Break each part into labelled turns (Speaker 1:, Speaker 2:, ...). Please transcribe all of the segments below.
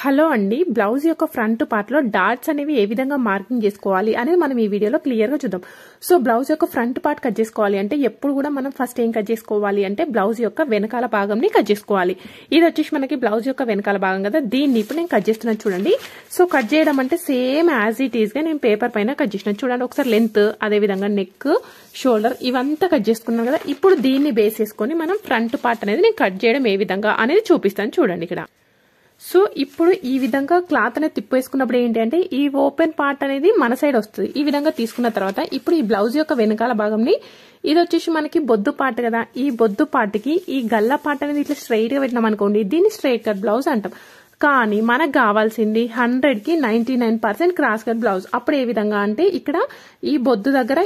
Speaker 1: Hello అండి, blouse యొక్క front part లో డాట్స్ అనేవి ఏ విధంగా మార్కింగ్ చేసుకోవాలి అనేది మనం ఈ వీడియోలో క్లియర్ గా చూద్దాం. సో బ్లౌజ్ యొక్క ఫ్రంట్ పార్ట్ కట్ చేసుకోవాలి అంటే ఎప్పుడు కూడా మనం ఫస్ట్ ఏం కట్ చేసుకోవాలి అంటే బ్లౌజ్ యొక్క వెనకాల భాగంని కట్ చేసుకోవాలి. ఇది వచ్చేసి మనకి బ్లౌజ్ యొక్క వెనకాల భాగం కదా, దీన్ని ఇప్పుడు నేను కట్ చేస్తున్నాను చూడండి. సో కట్ చేయడం అంటే సేమ్ యాజ్ ఇట్ ఈస్ గా నేను పేపర్ పైన కట్ చేసిన చూడండి. ఒకసారి లెంత్, అదే విధంగా నెక్, షోల్డర్ ఇవంతా కట్ చేసుకున్నాం కదా. ఇప్పుడు దీన్ని బేస్ చేసుకొని మనం ఫ్రంట్ పార్ట్ అనేది నేను కట్ చేయడం ఏ విధంగా అనేది చూపిస్తాను చూడండి ఇక్కడ. సో ఇప్పుడు ఈ విధంగా క్లాత్ అనేది తిప్పేసుకున్నప్పుడు ఏంటి అంటే ఈ ఓపెన్ పార్ట్ అనేది మన సైడ్ వస్తుంది. ఈ విధంగా తీసుకున్న తర్వాత ఇప్పుడు ఈ బ్లౌజ్ యొక్క వెనకాల భాగంని, ఇది వచ్చేసి మనకి బొద్దు పార్ట్ కదా, ఈ బొద్దు పార్ట్ కి ఈ గల్ల పార్ట్ అనేది ఇట్లా స్ట్రైట్ గా పెట్టినాం అనుకోండి, దీన్ని స్ట్రైట్ కట్ బ్లౌజ్ అంటాం. కానీ మనకు కావాల్సింది 100కి 99% క్రాస్ కట్ బ్లౌజ్. అప్పుడు ఏ విధంగా అంటే ఇక్కడ ఈ బొద్దు దగ్గర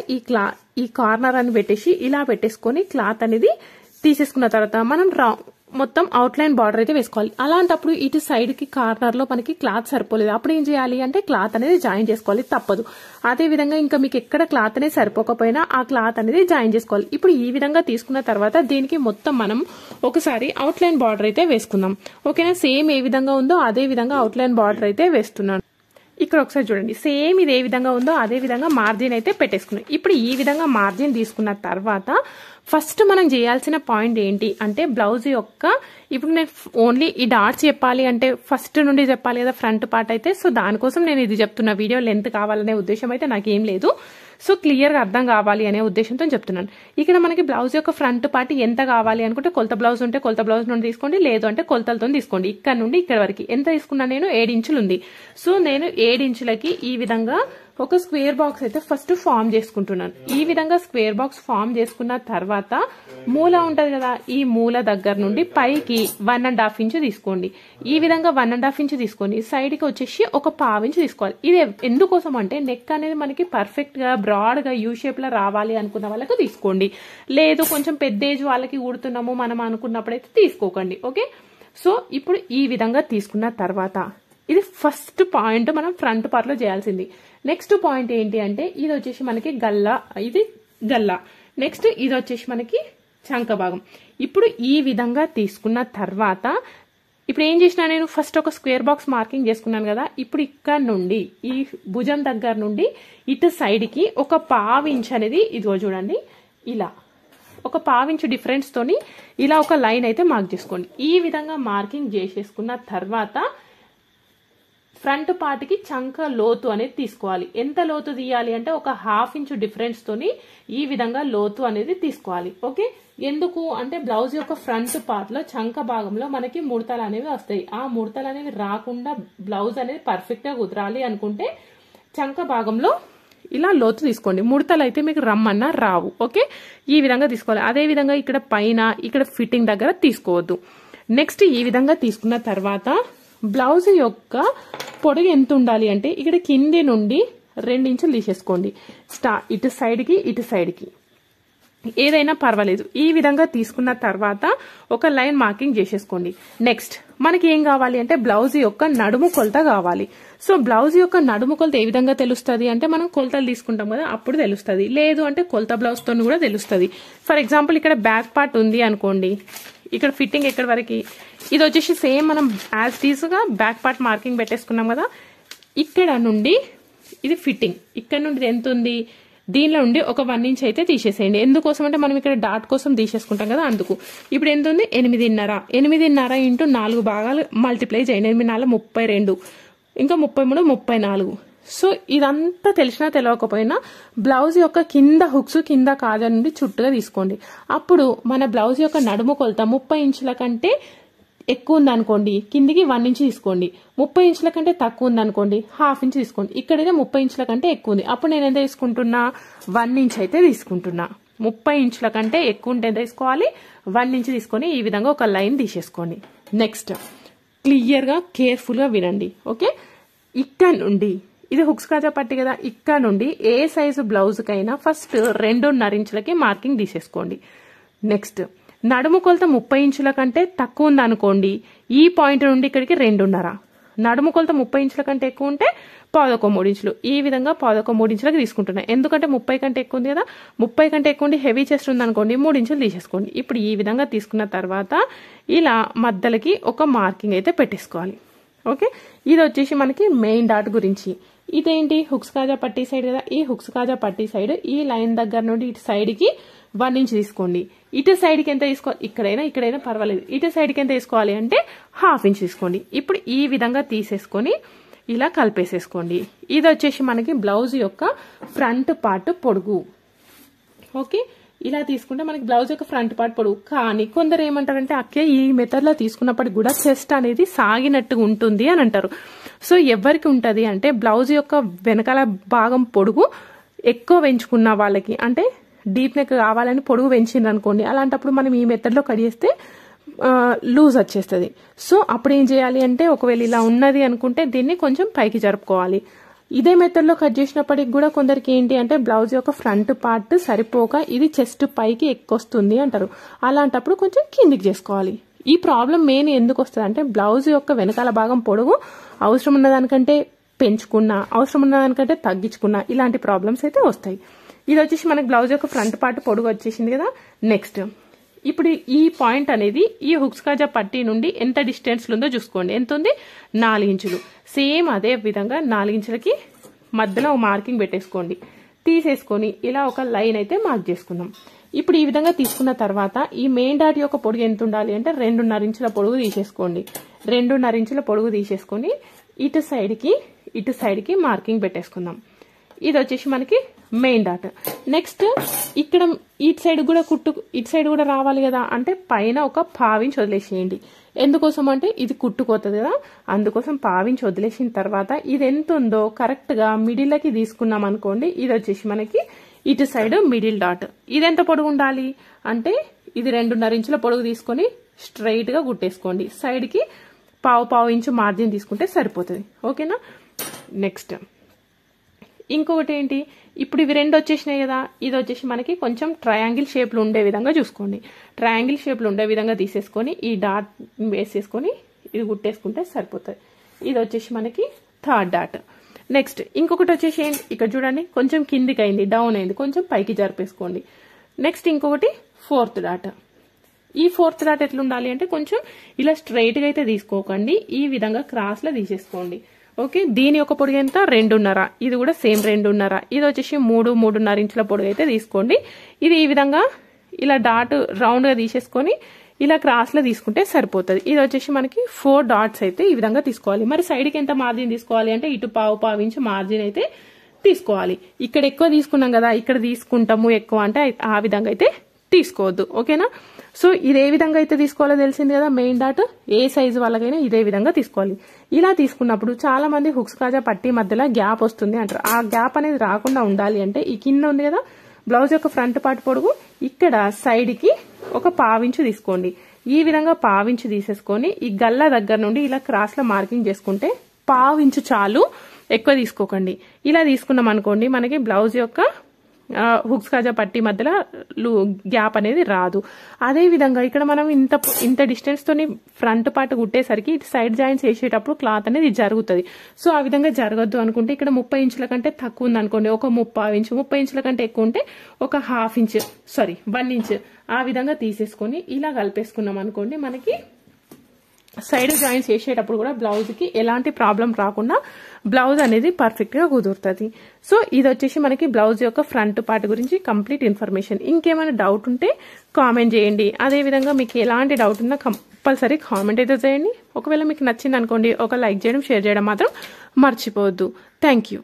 Speaker 1: ఈ కార్నర్ అని పెట్టేసి ఇలా పెట్టేసుకొని క్లాత్ అనేది తీసేసుకున్న తర్వాత మనం మొత్తం అవుట్ లైన్ బార్డర్ అయితే వేసుకోవాలి. అలాంటప్పుడు ఇటు సైడ్ కి కార్నర్ లో మనకి క్లాత్ సరిపోలేదు, అప్పుడు ఏం చేయాలి అంటే క్లాత్ అనేది జాయిన్ చేసుకోవాలి, తప్పదు. అదే విధంగా ఇంకా మీకు ఎక్కడ క్లాత్ అనేది సరిపోకపోయినా ఆ క్లాత్ అనేది జాయిన్ చేసుకోవాలి. ఇప్పుడు ఈ విధంగా తీసుకున్న తర్వాత దీనికి మొత్తం మనం ఒకసారి అవుట్ లైన్ బార్డర్ అయితే వేసుకుందాం. ఓకేనా, సేమ్ ఏ విధంగా ఉందో అదే విధంగా అవుట్ లైన్ బార్డర్ అయితే వేస్తున్నాను. ఇక్కడ ఒకసారి చూడండి, సేమ్ ఇది ఏ విధంగా ఉందో అదే విధంగా మార్జిన్ అయితే పెట్టేసుకున్నాం. ఇప్పుడు ఈ విధంగా మార్జిన్ తీసుకున్న తర్వాత ఫస్ట్ మనం చేయాల్సిన పాయింట్ ఏంటి అంటే బ్లౌజ్ యొక్క, ఇప్పుడు నేను ఓన్లీ ఈ డాట్స్ చెప్పాలి అంటే ఫస్ట్ నుండి చెప్పాలి కదా ఫ్రంట్ పార్ట్ అయితే. సో దానికోసం నేను ఇది చెప్తున్నా, వీడియో లెంత్ కావాలనే ఉద్దేశం అయితే నాకేం లేదు. సో క్లియర్ గా అర్థం కావాలి అనే ఉద్దేశంతో చెప్తున్నాను. ఇక్కడ మనకి బ్లౌజ్ యొక్క ఫ్రంట్ పార్ట్ ఎంత కావాలి అనుకుంటే కొలత బ్లౌజ్ ఉంటే కొలత బ్లౌజ్ నుండి తీసుకోండి, లేదు అంటే కొలతలతో తీసుకోండి. ఇక్కడ నుండి ఇక్కడ వరకు ఎంత తీసుకున్నా నేను 7 ఇంచులు ఉంది. సో నేను 7 ఇంచులకి ఈ విధంగా ఒక స్క్వేర్ బాక్స్ అయితే ఫస్ట్ ఫామ్ చేసుకుంటున్నాను. ఈ విధంగా స్క్వేర్ బాక్స్ ఫామ్ చేసుకున్న తర్వాత మూల ఉంటది కదా, ఈ మూల దగ్గర నుండి పైకి 1.5 ఇంచు తీసుకోండి. ఈ విధంగా 1.5 ఇంచు తీసుకొని సైడ్ కి వచ్చేసి ఒక 1/2 ఇంచు తీసుకోవాలి. ఇది ఎందుకోసం అంటే నెక్ అనేది మనకి పర్ఫెక్ట్ గా బ్రాడ్ గా యూ షేప్ లో రావాలి అనుకున్న వాళ్ళకి తీసుకోండి, లేదు కొంచెం పెద్ద ఏజ్ వాళ్ళకి కుడుతున్నాము మనం అనుకున్నప్పుడైతే తీసుకోకండి. ఓకే, సో ఇప్పుడు ఈ విధంగా తీసుకున్న తర్వాత ఇది ఫస్ట్ పాయింట్ మనం ఫ్రంట్ పార్ట్ లో చేయాల్సింది. నెక్స్ట్ పాయింట్ ఏంటి అంటే ఇది వచ్చేసి మనకి ఇది గల్లా, నెక్స్ట్ ఇది వచ్చేసి మనకి చంక భాగం. ఇప్పుడు ఈ విధంగా తీసుకున్న తర్వాత ఇప్పుడు ఏం చేసినా నేను ఫస్ట్ ఒక స్క్వేర్ బాక్స్ మార్కింగ్ చేసుకున్నాను కదా. ఇప్పుడు ఇక్కడ నుండి ఈ భుజం దగ్గర నుండి ఇటు సైడ్ కి ఒక 1/2 ఇంచ్ అనేది ఇదిగో చూడండి, ఇలా ఒక 1/2 ఇంచ్ డిఫరెన్స్ తోని ఇలా ఒక లైన్ అయితే మార్క్ చేసుకోండి. ఈ విధంగా మార్కింగ్ చేసేసుకున్న తర్వాత ఫ్రంట్ పార్ట్ కి చంక లోతు అనేది తీసుకోవాలి. ఎంత లోతు తీయాలి అంటే ఒక 1/2 ఇంచ్ డిఫరెన్స్ తోని ఈ విధంగా లోతు అనేది తీసుకోవాలి. ఓకే, ఎందుకు అంటే బ్లౌజ్ యొక్క ఫ్రంట్ పార్ట్ లో చంక భాగంలో మనకి ముడతలు అనేవి వస్తాయి. ఆ ముడతలు అనేవి రాకుండా బ్లౌజ్ అనేది పర్ఫెక్ట్ గా కుదరాలి అనుకుంటే చంక భాగంలో ఇలా లోతు తీసుకోండి. ముడతలు అయితే మీకు రమ్మన్నా రావు. ఓకే, ఈ విధంగా తీసుకోవాలి. అదే విధంగా ఇక్కడ పైన ఇక్కడ ఫిట్టింగ్ దగ్గర తీసుకోవద్దు. నెక్స్ట్ ఈ విధంగా తీసుకున్న తర్వాత బ్లౌజ్ యొక్క పొడవు ఎంత ఉండాలి అంటే ఇక్కడ కింది నుండి 2 ఇంచులు తీసేసుకోండి. ఇటు సైడ్ కి ఇటు సైడ్ కి ఏదైనా పర్వాలేదు. ఈ విధంగా తీసుకున్న తర్వాత ఒక లైన్ మార్కింగ్ చేసేసుకోండి. నెక్స్ట్ మనకి ఏం కావాలి అంటే బ్లౌజ్ యొక్క నడుము కొలత కావాలి. సో బ్లౌజ్ యొక్క నడుము కొలత ఏ విధంగా తెలుస్తుంది అంటే మనం కొలతలు తీసుకుంటాం కదా అప్పుడు తెలుస్తుంది, లేదు అంటే కొలత బ్లౌజ్ తో కూడా తెలుస్తుంది. ఫర్ ఎగ్జాంపుల్ ఇక్కడ బ్యాక్ పార్ట్ ఉంది అనుకోండి, ఇక్కడ ఫిట్టింగ్ ఎక్కడి వరకు, ఇది వచ్చేసి సేమ్ మనం యాజ్ టీజ్ గా బ్యాక్ పార్ట్ మార్కింగ్ పెట్టేసుకున్నాం కదా. ఇక్కడ నుండి ఇది ఫిట్టింగ్, ఇక్కడ నుండి ఎంత ఉంది, దీనిలో నుండి ఒక 1 ఇంచ్ అయితే తీసేసేయండి. ఎందుకోసం అంటే మనం ఇక్కడ డాట్ కోసం తీసేసుకుంటాం కదా అందుకు. ఇప్పుడు ఎంత ఉంది, 8.5 ఇంటూ 4 భాగాలు మల్టిప్లై చేయండి. 8×4 32, ఇంకా 33 34. సో ఇదంతా తెలిసినా తెలియకపోయినా బ్లౌజ్ యొక్క కింద హుక్స్ కింద కాజా నుండి చుట్టుగా తీసుకోండి. అప్పుడు మన బ్లౌజ్ యొక్క నడుము కొలత 30 ఇంచుల కంటే ఎక్కువ ఉందనుకోండి కిందికి 1 ఇంచ్ తీసుకోండి, 30 ఇంచుల కంటే తక్కువ ఉందనుకోండి 1/2 ఇంచ్ తీసుకోండి. ఇక్కడైతే 30 ఇంచుల కంటే ఎక్కువ ఉంది, అప్పుడు నేను ఎంత తీసుకుంటున్నా 1 ఇంచ్ అయితే తీసుకుంటున్నా. 30 ఇంచుల కంటే ఎక్కువ ఉంటే ఎంత తీసుకోవాలి, 1 ఇంచ్ తీసుకొని ఈ విధంగా ఒక లైన్ తీసేసుకోండి. నెక్స్ట్ క్లియర్ గా కేర్ఫుల్ గా వినండి. ఓకే, ఇక్కడ నుండి ఇది హుక్స్ కాజా పట్టి కదా, ఇక్కడ నుండి ఏ సైజు బ్లౌజ్ కైనా ఫస్ట్ 2.5 ఇంచులకి మార్కింగ్ తీసేసుకోండి. నెక్స్ట్ నడుము కొలత 30 ఇంచుల కంటే తక్కువ ఉంది అనుకోండి, ఈ పాయింట్ నుండి ఇక్కడికి 2.5. నడుము కొలత 30 ఇంచుల కంటే ఎక్కువ ఉంటే 11.3 ఇంచులు. ఈ విధంగా 11.3 ఇంచులకు తీసుకుంటున్నాయి. ఎందుకంటే 30 కంటే ఎక్కువ ఉంది కదా, 30 కంటే ఎక్కువ ఉండి హెవీ చెస్ట్ ఉంది అనుకోండి 3 ఇంచులు తీసేసుకోండి. ఇప్పుడు ఈ విధంగా తీసుకున్న తర్వాత ఇలా మధ్యలకి ఒక మార్కింగ్ అయితే పెట్టేసుకోవాలి. ఓకే, ఇది వచ్చేసి మనకి మెయిన్ డాట్ గురించి. ఇదేంటి హుక్స్ కాజా పట్టీ సైడ్ కదా, ఈ హుక్స్ కాజా పట్టీ సైడ్ ఈ లైన్ దగ్గర నుండి ఇటు సైడ్ కి 1 ఇంచ్ తీసుకోండి. ఇటు సైడ్ కి ఎంత తీసుకోవాలి, ఇక్కడైనా పర్వాలేదు. ఇటు సైడ్ కి ఎంత తీసుకోవాలి అంటే 1/2 ఇంచ్ తీసుకోండి. ఇప్పుడు ఈ విధంగా తీసేసుకొని ఇలా కలిపేసేసుకోండి. ఇది వచ్చేసి మనకి బ్లౌజ్ యొక్క ఫ్రంట్ పార్ట్ పొడుగు. ఓకే, ఇలా తీసుకుంటే మనకి బ్లౌజ్ యొక్క ఫ్రంట్ పార్ట్ పొడుగు. కానీ కొందరు ఏమంటారంటే అక్కే ఈ మెథడ్ లో తీసుకున్నప్పటికి కూడా చెస్ట్ అనేది సాగినట్టుగా ఉంటుంది అని అంటారు. సో ఎవరికి ఉంటది అంటే బ్లౌజ్ యొక్క వెనకాల భాగం పొడుగు ఎక్కువ పెంచుకున్న వాళ్ళకి, అంటే డీప్ నెక్ కావాలని పొడుగు పెంచిండ్రు అనుకోండి, అలాంటప్పుడు మనం ఈ మెథడ్ లో కట్ చేస్తే లూజ్ వచ్చేస్తుంది. సో అప్పుడు ఏం చేయాలి అంటే ఒకవేళ ఇలా ఉన్నది అనుకుంటే దీన్ని కొంచెం పైకి జరుపుకోవాలి. ఇదే మెథడ్ లో కట్ చేసినప్పటికి కూడా కొందరికి ఏంటి అంటే బ్లౌజ్ యొక్క ఫ్రంట్ పార్ట్ సరిపోక ఇది చెస్ట్ పైకి ఎక్కువస్తుంది అంటారు. అలాంటప్పుడు కొంచెం కిందికి చేసుకోవాలి. ఈ ప్రాబ్లం మెయిన్ ఎందుకు వస్తుంది అంటే బ్లౌజ్ యొక్క వెనకాల భాగం పొడుగు అవసరం ఉన్నదానికంటే పెంచుకున్నా, అవసరం ఉన్నదానికంటే తగ్గించుకున్నా ఇలాంటి ప్రాబ్లమ్స్ అయితే వస్తాయి. ఇది వచ్చేసి మనకి బ్లౌజ్ యొక్క ఫ్రంట్ పార్ట్ పొడుగు వచ్చేసింది కదా. నెక్స్ట్ ఇప్పుడు ఈ పాయింట్ అనేది ఈ హుక్స్ కాజా పట్టీ నుండి ఎంత డిస్టెన్స్ ఉందో చూసుకోండి. ఎంత ఉంది, 4 ఇంచులు. సేమ్ అదే విధంగా 4 ఇంచులకి మధ్యలో మార్కింగ్ పెట్టేసుకోండి. తీసేసుకొని ఇలా ఒక లైన్ అయితే మార్క్ చేసుకుందాం. ఇప్పుడు ఈ విధంగా తీసుకున్న తర్వాత ఈ మెయిన్ డాట్ యొక్క పొడుగు ఎంత ఉండాలి అంటే 2.5 ఇంచుల పొడుగు తీసేసుకోండి. 2.5 ఇంచుల పొడుగు తీసేసుకొని ఇటు సైడ్ కి మార్కింగ్ పెట్టేసుకుందాం. ఇది వచ్చేసి మనకి మెయిన్ డాట్. నెక్స్ట్ ఇక్కడ ఇటు సైడ్ కూడా రావాలి కదా, అంటే పైన ఒక 1/2 ఇంచ్ వదిలేసేయండి. ఎందుకోసం అంటే ఇది కుట్టుకోతుంది కదా, అందుకోసం 1/2 ఇంచ్ వదిలేసిన తర్వాత ఇది ఎంత ఉందో కరెక్ట్ గా మిడిల్కి తీసుకున్నాం అనుకోండి. ఇది వచ్చేసి మనకి ఇటు సైడ్ మిడిల్ డాట్. ఇది ఎంత పొడుగు ఉండాలి అంటే ఇది 2.5 ఇంచుల పొడుగు తీసుకొని స్ట్రైట్ గా కుట్టేసుకోండి. సైడ్ కి 1/2 ఇంచు మార్జిన్ తీసుకుంటే సరిపోతుంది. ఓకేనా. నెక్స్ట్ ఇంకొకటి ఏంటి, ఇప్పుడు ఇవి 2 వచ్చేసినాయి కదా, ఇది వచ్చేసి మనకి కొంచెం ట్రయాంగిల్ షేప్ లో ఉండే విధంగా చూసుకోండి. ట్రయాంగిల్ షేప్ లో ఉండే విధంగా తీసేసుకొని ఈ డాట్ వేసేసుకొని ఇది కుట్టేసుకుంటే సరిపోతుంది. ఇది వచ్చేసి మనకి 3rd డాట్. నెక్స్ట్ ఇంకొకటి వచ్చేసి ఏంటి, ఇక్కడ చూడండి కొంచెం కిందికి అయింది, డౌన్ అయింది, కొంచెం పైకి జరిపేసుకోండి. నెక్స్ట్ ఇంకొకటి 4th డాట్. ఈ 4th డాట్ ఎట్లా ఉండాలి అంటే కొంచెం ఇలా స్ట్రైట్ గా అయితే తీసుకోకండి, ఈ విధంగా క్రాస్ లో తీసేసుకోండి. ఓకే, దీని యొక్క పొడుగు ఎంత, 2.5. ఇది కూడా సేమ్ 2.5. ఇది వచ్చేసి 3.5 ఇంచుల పొడుగు అయితే తీసుకోండి. ఇది ఈ విధంగా ఇలా డాట్ రౌండ్ గా తీసేసుకొని ఇలా క్రాస్ లో తీసుకుంటే సరిపోతుంది. ఇది వచ్చేసి మనకి 4 డాట్స్ అయితే ఈ విధంగా తీసుకోవాలి. మరి సైడ్ కి ఎంత మార్జిన్ తీసుకోవాలి అంటే ఇటు 1/2 ఇంచు మార్జిన్ అయితే తీసుకోవాలి. ఇక్కడ ఎక్కువ తీసుకున్నాం కదా, ఇక్కడ తీసుకుంటాము ఎక్కువ అంటే ఆ విధంగా అయితే తీసుకోవద్దు. ఓకేనా. సో ఇదే విధంగా అయితే తీసుకోవాలో తెలిసింది కదా. మెయిన్ డాట్ ఏ సైజు వాళ్ళకైనా ఇదే విధంగా తీసుకోవాలి. ఇలా తీసుకున్నప్పుడు చాలా మంది హుక్స్ కాజా పట్టీ మధ్యలో గ్యాప్ వస్తుంది అంటారు. ఆ గ్యాప్ అనేది రాకుండా ఉండాలి అంటే ఈ కింద ఉంది కదా బ్లౌజ్ యొక్క ఫ్రంట్ పార్ట్ పొడుగు, ఇక్కడ సైడ్ కి ఒక 1/2 ఇంచు తీసుకోండి. ఈ విధంగా 1/2 ఇంచు తీసేసుకొని ఈ గల్ల దగ్గర నుండి ఇలా క్రాస్ లో మార్కింగ్ చేసుకుంటే 1/2 ఇంచు చాలు, ఎక్కువ తీసుకోకండి. ఇలా తీసుకున్నాం అనుకోండి మనకి బ్లౌజ్ యొక్క హుక్స్ కాజా పట్టీ మధ్యలో గ్యాప్ అనేది రాదు. అదే విధంగా ఇక్కడ మనం ఇంత డిస్టెన్స్ తోని ఫ్రంట్ పార్ట్ కుట్టేసరికి సైడ్ జాయింట్స్ వేసేటప్పుడు క్లాత్ అనేది జరుగుతుంది. సో ఆ విధంగా జరగద్దు అనుకుంటే ఇక్కడ 30 ఇంచుల కంటే తక్కువ ఉంది అనుకోండి, ఒక 1/2 ఇంచు, 30 ఇంచుల కంటే ఎక్కువ ఉంటే ఒక 1 ఇంచ్ ఆ విధంగా తీసేసుకొని ఇలా కలిపేసుకున్నాం అనుకోండి మనకి సైడ్ జాయింట్స్ వేసేటప్పుడు కూడా బ్లౌజ్ కి ఎలాంటి ప్రాబ్లం రాకుండా బ్లౌజ్ అనేది పర్ఫెక్ట్ గా కుదురుతుంది. సో ఇది వచ్చేసి మనకి బ్లౌజ్ యొక్క ఫ్రంట్ పార్ట్ గురించి కంప్లీట్ ఇన్ఫర్మేషన్. ఇంకేమైనా డౌట్ ఉంటే కామెంట్ చేయండి. అదే విధంగా మీకు ఎలాంటి డౌట్ ఉన్నా కంపల్సరీ కామెంట్ అయితే చేయండి. ఒకవేళ మీకు నచ్చింది అనుకోండి ఒక లైక్ చేయడం, షేర్ చేయడం మాత్రం మర్చిపోవద్దు. Thank you.